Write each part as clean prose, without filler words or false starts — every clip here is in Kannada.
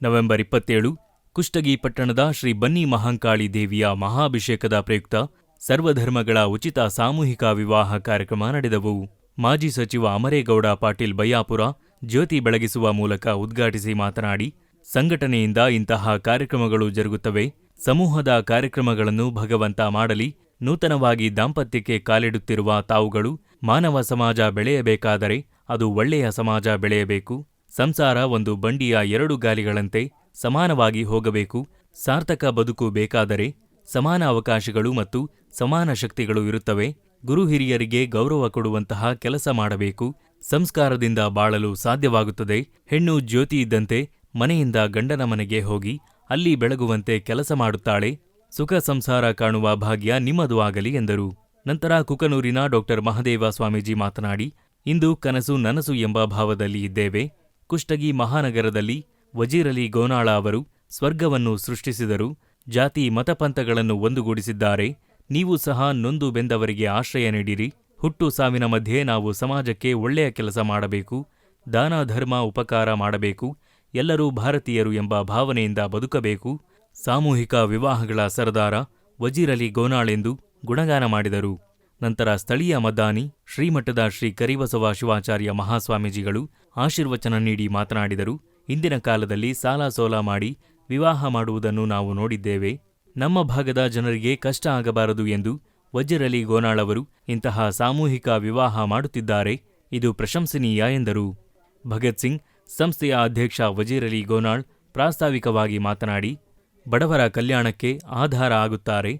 ನವೆಂಬರ್ 27 ಕುಷ್ಟಗಿ ಪಟ್ಟಣದ ಶ್ರೀ ಬನ್ನಿ ಮಹಾಂಕಾಳಿ ದೇವಿಯ ಮಹಾಭಿಷೇಕದ ಪ್ರಯುಕ್ತ ಸರ್ವಧರ್ಮಗಳ ಉಚಿತ ಸಾಮೂಹಿಕ ವಿವಾಹ ಕಾರ್ಯಕ್ರಮ ನಡೆದವು. ಮಾಜಿ ಸಚಿವ ಅಮರೇಗೌಡ ಪಾಟೀಲ್ ಬಯ್ಯಾಪುರ ಜ್ಯೋತಿ ಬೆಳಗಿಸುವ ಮೂಲಕ ಉದ್ಘಾಟಿಸಿ ಮಾತನಾಡಿ, ಸಂಘಟನೆಯಿಂದ ಇಂತಹ ಕಾರ್ಯಕ್ರಮಗಳು ಜರುಗುತ್ತವೆ. ಸಮೂಹದ ಕಾರ್ಯಕ್ರಮಗಳನ್ನು ಭಗವಂತ ಮಾಡಲಿ. ನೂತನವಾಗಿ ದಾಂಪತ್ಯಕ್ಕೆ ಕಾಲಿಡುತ್ತಿರುವ ತಾವುಗಳು ಮಾನವ ಸಮಾಜ ಬೆಳೆಯಬೇಕಾದರೆ ಅದು ಒಳ್ಳೆಯ ಸಮಾಜ ಬೆಳೆಯಬೇಕು. ಸಂಸಾರ ಒಂದು ಬಂಡಿಯ 2 ಗಾಲಿಗಳಂತೆ ಸಮಾನವಾಗಿ ಹೋಗಬೇಕು. ಸಾರ್ಥಕ ಬದುಕು ಬೇಕಾದರೆ ಸಮಾನ ಅವಕಾಶಗಳು ಮತ್ತು ಸಮಾನ ಶಕ್ತಿಗಳು ಇರುತ್ತವೆ. ಗುರು ಹಿರಿಯರಿಗೆ ಗೌರವ ಕೊಡುವಂತಹ ಕೆಲಸ ಮಾಡಬೇಕು. ಸಂಸ್ಕಾರದಿಂದ ಬಾಳಲು ಸಾಧ್ಯವಾಗುತ್ತದೆ. ಹೆಣ್ಣು ಜ್ಯೋತಿ ಇದ್ದಂತೆ ಮನೆಯಿಂದ ಗಂಡನ ಮನೆಗೆ ಹೋಗಿ ಅಲ್ಲಿ ಬೆಳಗುವಂತೆ ಕೆಲಸ ಮಾಡುತ್ತಾಳೆ. ಸುಖ ಸಂಸಾರ ಕಾಣುವ ಭಾಗ್ಯ ನಿಮ್ಮದು ಆಗಲಿ ಎಂದರು. ನಂತರ ಕುಕನೂರಿನ ಡಾ ಮಹದೇವ ಸ್ವಾಮೀಜಿ ಮಾತನಾಡಿ, ಇಂದು ಕನಸು ನನಸು ಎಂಬ ಭಾವದಲ್ಲಿ ಇದ್ದೇವೆ. ಕುಷ್ಟಗಿ ಮಹಾನಗರದಲ್ಲಿ ವಜೀರಲಿ ಗೋನಾಳ ಅವರು ಸ್ವರ್ಗವನ್ನು ಸೃಷ್ಟಿಸಿದರು. ಜಾತಿ ಮತಪಂಥಗಳನ್ನು ಒಂದುಗೂಡಿಸಿದ್ದಾರೆ. ನೀವು ಸಹ ನೊಂದು ಬೆಂದವರಿಗೆ ಆಶ್ರಯ ನೀಡಿರಿ. ಹುಟ್ಟು ಸಾವಿನ ಮಧ್ಯೆ ನಾವು ಸಮಾಜಕ್ಕೆ ಒಳ್ಳೆಯ ಕೆಲಸ ಮಾಡಬೇಕು. ದಾನ ಧರ್ಮ ಉಪಕಾರ ಮಾಡಬೇಕು. ಎಲ್ಲರೂ ಭಾರತೀಯರು ಎಂಬ ಭಾವನೆಯಿಂದ ಬದುಕಬೇಕು. ಸಾಮೂಹಿಕ ವಿವಾಹಗಳ ಸರದಾರ ವಜೀರಲಿ ಗೋನಾಳೆಂದು ಗುಣಗಾನ ಮಾಡಿದರು. ನಂತರ ಸ್ಥಳೀಯ ಮದ್ದಾನಿ ಶ್ರೀಮಠದ ಶ್ರೀ ಕರಿಬಸವ ಶಿವಾಚಾರ್ಯ ಮಹಾಸ್ವಾಮೀಜಿಗಳು ಆಶೀರ್ವಚನ ನೀಡಿ ಮಾತನಾಡಿದರು. ಇಂದಿನ ಕಾಲದಲ್ಲಿ ಸಾಲ ಸೋಲ ಮಾಡಿ ವಿವಾಹ ಮಾಡುವುದನ್ನು ನಾವು ನೋಡಿದ್ದೇವೆ. ನಮ್ಮ ಭಾಗದ ಜನರಿಗೆ ಕಷ್ಟ ಆಗಬಾರದು ಎಂದು ವಜೀರಲಿ ಗೋನಾಳವರು ಇಂತಹ ಸಾಮೂಹಿಕ ವಿವಾಹ ಮಾಡುತ್ತಿದ್ದಾರೆ. ಇದು ಪ್ರಶಂಸನೀಯ ಎಂದರು. ಭಗತ್ ಸಿಂಗ್ ಸಂಸ್ಥೆಯ ಅಧ್ಯಕ್ಷ ವಜೀರಲಿ ಗೋನಾಳ್ ಪ್ರಾಸ್ತಾವಿಕವಾಗಿ ಮಾತನಾಡಿ, ಬಡವರ ಕಲ್ಯಾಣಕ್ಕೆ ಆಧಾರ ಆಗುತ್ತಾರೆ.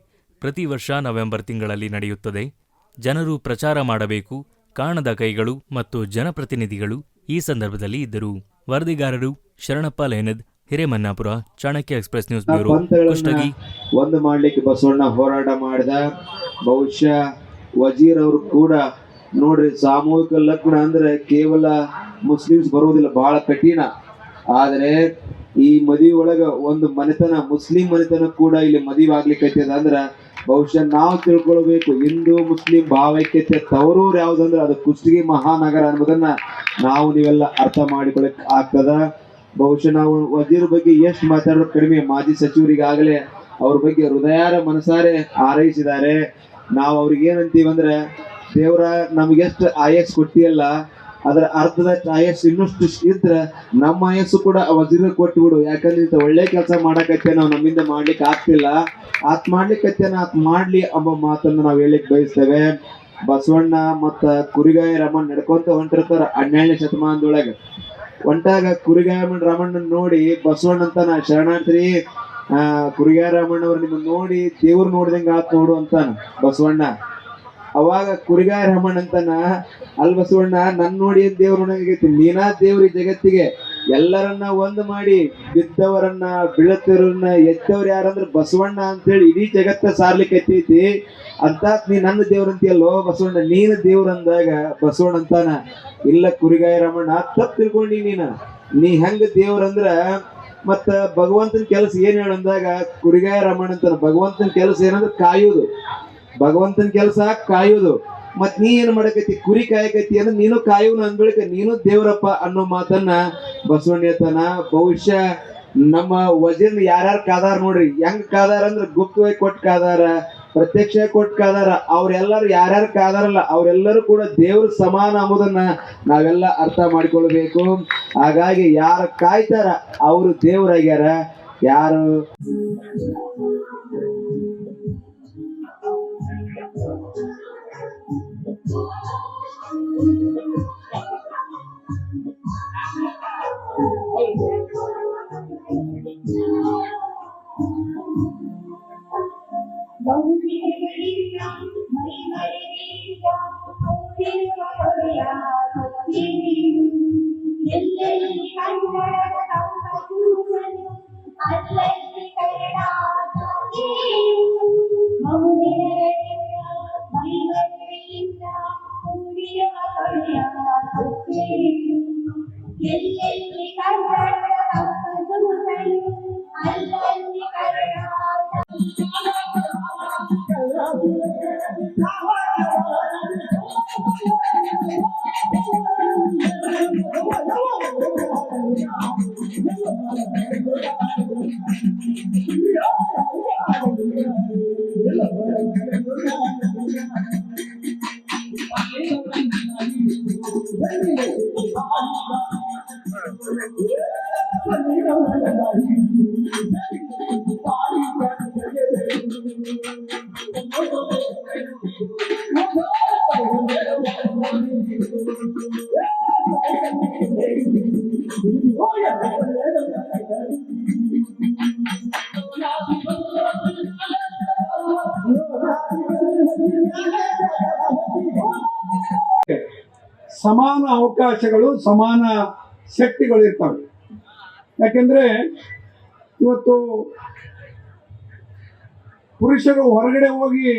ಪ್ರತಿ ವರ್ಷ ನವೆಂಬರ್ ತಿಂಗಳಲ್ಲಿ ನಡೆಯುತ್ತದೆ. ಜನರು ಪ್ರಚಾರ ಮಾಡಬೇಕು. ಕಾಣದ ಕೈಗಳು ಮತ್ತು ಜನಪ್ರತಿನಿಧಿಗಳು ಈ ಸಂದರ್ಭದಲ್ಲಿ ಇದ್ದರು. ವರದಿಗಾರರು Sharanappa Lenad, Hiremannapura, Chanakya express news bureau, Kushtagi. ಒಂದು ಮಾಡ್ಲಿಕ್ಕೆ ಬಸವಣ್ಣ ಹೋರಾಟ ಮಾಡಿದ. ಬಹುಶಃ ವಜೀರ್ ಅವರು ಕೂಡ ನೋಡ್ರಿ, ಸಾಮೂಹಿಕ ಲಗ್ನ ಅಂದ್ರೆ ಕೇವಲ ಮುಸ್ಲಿಮ್ಸ್ ಬರುವುದಿಲ್ಲ, ಬಹಳ ಕಠಿಣ. ಆದರೆ ಈ ಮದುವೆ ಒಳಗ ಒಂದು ಮನೆತನ, ಮುಸ್ಲಿಂ ಮನೆತನ ಕೂಡ ಇಲ್ಲಿ ಮದುವೆ ಆಗ್ಲಿಕ್ಕೈತದ ಅಂದ್ರ ಬಹುಶಃ ನಾವು ತಿಳ್ಕೊಳ್ಬೇಕು, ಹಿಂದೂ ಮುಸ್ಲಿಂ ಭಾವೈಕ್ಯತೆ ತವರೂರು ಯಾವ್ದಂದ್ರೆ ಅದು ಕುಷ್ಟಗಿ ಮಹಾನಗರ ಅನ್ನೋದನ್ನ ನಾವು ನೀವೆಲ್ಲ ಅರ್ಥ ಮಾಡಿಕೊಳ್ಳಕ್ ಆಗ್ತದ. ಬಹುಶಃ ನಾವು ವಜೀರ್ ಬಗ್ಗೆ ಎಷ್ಟು ಮಾತಾಡೋದು ಕಡಿಮೆ. ಮಾಜಿ ಸಚಿವರಿಗಾಗಲೇ ಅವ್ರ ಬಗ್ಗೆ ಹೃದಯಾರ ಮನಸಾರೆ ಹಾರೈಸಿದ್ದಾರೆ. ನಾವು ಅವ್ರಿಗೆ ಏನಂತೀವಂದ್ರೆ, ದೇವರ ನಮ್ಗೆಷ್ಟು ಆಯಸ್ ಕೊಟ್ಟಿಯಲ್ಲ, ಅದರ ಅರ್ಧದಷ್ಟು ಆಯಸ್ಸು ಇನ್ನಷ್ಟು ಇದ್ರೆ ನಮ್ಮ ಆಯಸ್ಸು ಕೂಡ ವಜೀರ್ ಕೊಟ್ಟು ಬಿಡು. ಯಾಕಂದ್ರೆ ಇಂಥ ಒಳ್ಳೆ ಕೆಲಸ ಮಾಡಕತ್ತೆ, ನಾವು ನಮ್ಮಿಂದ ಮಾಡ್ಲಿಕ್ಕೆ ಆಗ್ತಿಲ್ಲ. ಆತ್ ಮಾಡ್ಲಿಕ್ಕತ್ತೇನ ಆತ್ ಮಾಡ್ಲಿ ಎಂಬ ಮಾತನ್ನು ನಾವು ಹೇಳಿಕ್ ಬಯಸ್ತೇವೆ. ಬಸವಣ್ಣ ಮತ್ತ ಕುರಿಗಾಯ ರಮಣ್ ನಡ್ಕೊಂತ ಹೊಂಟಿರ್ತಾರ 12ನೇ ಶತಮಾನದೊಳಗೆ. ಹೊಂಟಾಗ ಕುರಿಗಾಯ ರಮಣ್ಣ ನೋಡಿ ಬಸವಣ್ಣ ಅಂತಾನ, ಶರಣಾರ್ಥಿ ಕುರಿಗಾಯ ರಮಣ್ಣ ಅವ್ರು ನಿಮ್ಮನ್ನ ನೋಡಿ ದೇವ್ರು ನೋಡಿದಂಗ ಆತ್ ನೋಡು ಅಂತಾನ ಬಸವಣ್ಣ. ಅವಾಗ ಕುರಿಗಾಯ ರಮಣ್ಣ ಅಂತಾನ, ಅಲ್ ಬಸವಣ್ಣ, ನನ್ ನೋಡಿ ದೇವ್ರು ನೋಡಂಗೈತಿ, ನೀನಾ ದೇವ್ರಿ ಜಗತ್ತಿಗೆ. ಎಲ್ಲರನ್ನ ಒಂದು ಮಾಡಿ ಬಿದ್ದವರನ್ನ ಬೀಳತಿರನ್ನ ಎತ್ತವ್ರು ಯಾರಂದ್ರೆ ಬಸವಣ್ಣ ಅಂತೇಳಿ ಇಡೀ ಜಗತ್ತ ಸಾರ್ಲಿಕ್ಕೆ ಎತ್ತೈತಿ ಅಂತ ನೀ ನನ್ನ ದೇವ್ರಂತೀಯಲ್ಲೋ ಬಸವಣ್ಣ, ನೀನು ದೇವ್ರ ಅಂದಾಗ ಬಸವಣ್ಣ ಅಂತಾನ, ಇಲ್ಲ ಕುರಿಗಾಯ ರಮಣ್ಣ, ತಪ್ಪು ತಿಳ್ಕೊಂಡಿ ನೀ ಹೆಂಗ ದೇವ್ರಂದ್ರ ಮತ್ತ ಭಗವಂತನ ಕೆಲಸ ಏನ್ ಹೇಳಂದಾಗ ಕುರಿಗಾಯ ರಮಣ್ಣ ಅಂತಾನ, ಭಗವಂತನ ಕೆಲಸ ಏನಂದ್ರೆ ಕಾಯುವುದು. ಭಗವಂತನ ಕೆಲಸ ಕಾಯುವುದು. ಮತ್ ನೀ ಏನ್ ಮಾಡಕೈತಿ, ಕುರಿ ಕಾಯಕೈತಿ ಅಂದ್ರೆ ನೀನು ಕಾಯುವನು ಅಂದ್ಬಳಿಕ ನೀನು ದೇವ್ರಪ್ಪ ಅನ್ನೋ ಮಾತನ್ನ ಬಸವಣ್ಣ ಹೇಳ್ತಾನ. ಬಹುಶಃ ನಮ್ಮ ವಜೀರ್ನ ಯಾರ್ಯಾರು ಕಾದಾರ ನೋಡ್ರಿ, ಹೆಂಗ್ ಕಾದಾರ ಅಂದ್ರೆ ಗುಪ್ತವಾಗಿ ಕೊಟ್ಟು ಕಾದಾರ, ಪ್ರತ್ಯಕ್ಷ ಕೊಟ್ಟು ಕಾದಾರ. ಅವ್ರೆಲ್ಲರೂ ಯಾರ್ಯಾರು ಕಾದಾರಲ್ಲ ಅವರೆಲ್ಲರೂ ಕೂಡ ದೇವ್ರ ಸಮಾನ ಎಂಬುದನ್ನ ನಾವೆಲ್ಲ ಅರ್ಥ ಮಾಡಿಕೊಳ್ಬೇಕು. ಹಾಗಾಗಿ ಯಾರು ಕಾಯ್ತಾರ ಅವರು ದೇವ್ರಾಗ್ಯಾರ. ಯಾರು ಸಮಾನ ಅವಕಾಶಗಳು, ಸಮಾನ ಶಕ್ತಿಗಳು ಇರ್ತವೆ. ಯಾಕೆಂದ್ರೆ ಇವತ್ತು ಪುರುಷರು ಹೊರಗಡೆ ಹೋಗಿ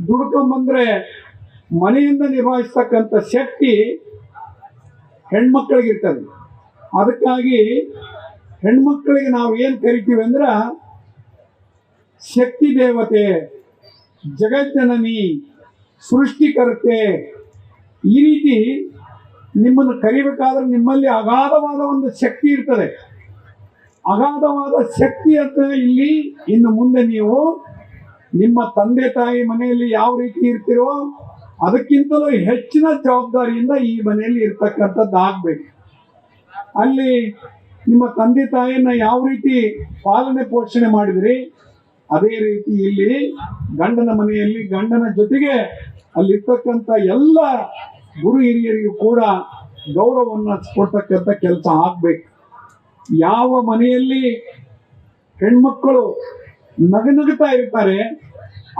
ದುಡ್ಕೊಂಬಂದ್ರೆ ಮನೆಯಿಂದ ನಿಭಾಯಿಸ್ತಕ್ಕಂಥ ಶಕ್ತಿ ಹೆಣ್ಮಕ್ಳಿಗಿರ್ತದೆ. ಅದಕ್ಕಾಗಿ ಹೆಣ್ಮಕ್ಳಿಗೆ ನಾವು ಏನು ಕರಿತೀವಿ ಅಂದ್ರೆ ಶಕ್ತಿ ದೇವತೆ, ಜಗಜ್ಜನನಿ, ಸೃಷ್ಟಿಕರ್ತೆ, ಈ ರೀತಿ ನಿಮ್ಮನ್ನು ಕರಿಬೇಕಾದ್ರೆ ನಿಮ್ಮಲ್ಲಿ ಅಗಾಧವಾದ ಒಂದು ಶಕ್ತಿ ಇರ್ತದೆ. ಅಗಾಧವಾದ ಶಕ್ತಿ ಅಂತ ಇಲ್ಲಿ ಇನ್ನು ಮುಂದೆ ನೀವು ನಿಮ್ಮ ತಂದೆ ತಾಯಿ ಮನೆಯಲ್ಲಿ ಯಾವ ರೀತಿ ಇರ್ತೀರೋ ಅದಕ್ಕಿಂತಲೂ ಹೆಚ್ಚಿನ ಜವಾಬ್ದಾರಿಯಿಂದ ಈ ಮನೆಯಲ್ಲಿ ಇರ್ತಕ್ಕಂಥದ್ದು ಆಗ್ಬೇಕು. ಅಲ್ಲಿ ನಿಮ್ಮ ತಂದೆ ತಾಯಿಯನ್ನ ಯಾವ ರೀತಿ ಪಾಲನೆ ಪೋಷಣೆ ಮಾಡಿದ್ರಿ ಅದೇ ರೀತಿ ಇಲ್ಲಿ ಗಂಡನ ಮನೆಯಲ್ಲಿ ಗಂಡನ ಜೊತೆಗೆ ಅಲ್ಲಿರ್ತಕ್ಕಂಥ ಎಲ್ಲ ಗುರು ಹಿರಿಯರಿಗೂ ಕೂಡ ಗೌರವವನ್ನು ಕೊಡ್ತಕ್ಕಂಥ ಕೆಲಸ ಆಗ್ಬೇಕು. ಯಾವ ಮನೆಯಲ್ಲಿ ಹೆಣ್ಮಕ್ಕಳು ನಗನಗುತ್ತಾ ಇರ್ತಾರೆ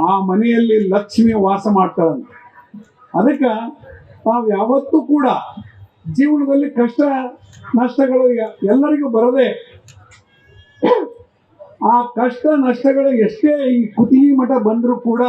ಆ ಮನೆಯಲ್ಲಿ ಲಕ್ಷ್ಮಿ ವಾಸ ಮಾಡ್ತಾಳಂತೆ. ಅದಕ್ಕೆ ನಾವು ಯಾವತ್ತೂ ಕೂಡ ಜೀವನದಲ್ಲಿ ಕಷ್ಟ ನಷ್ಟಗಳು ಎಲ್ಲರಿಗೂ ಬರದೆ, ಆ ಕಷ್ಟ ನಷ್ಟಗಳು ಎಷ್ಟೇ ಈ ಕುತ್ತಿಗೆ ಮಠ ಬಂದರೂ ಕೂಡ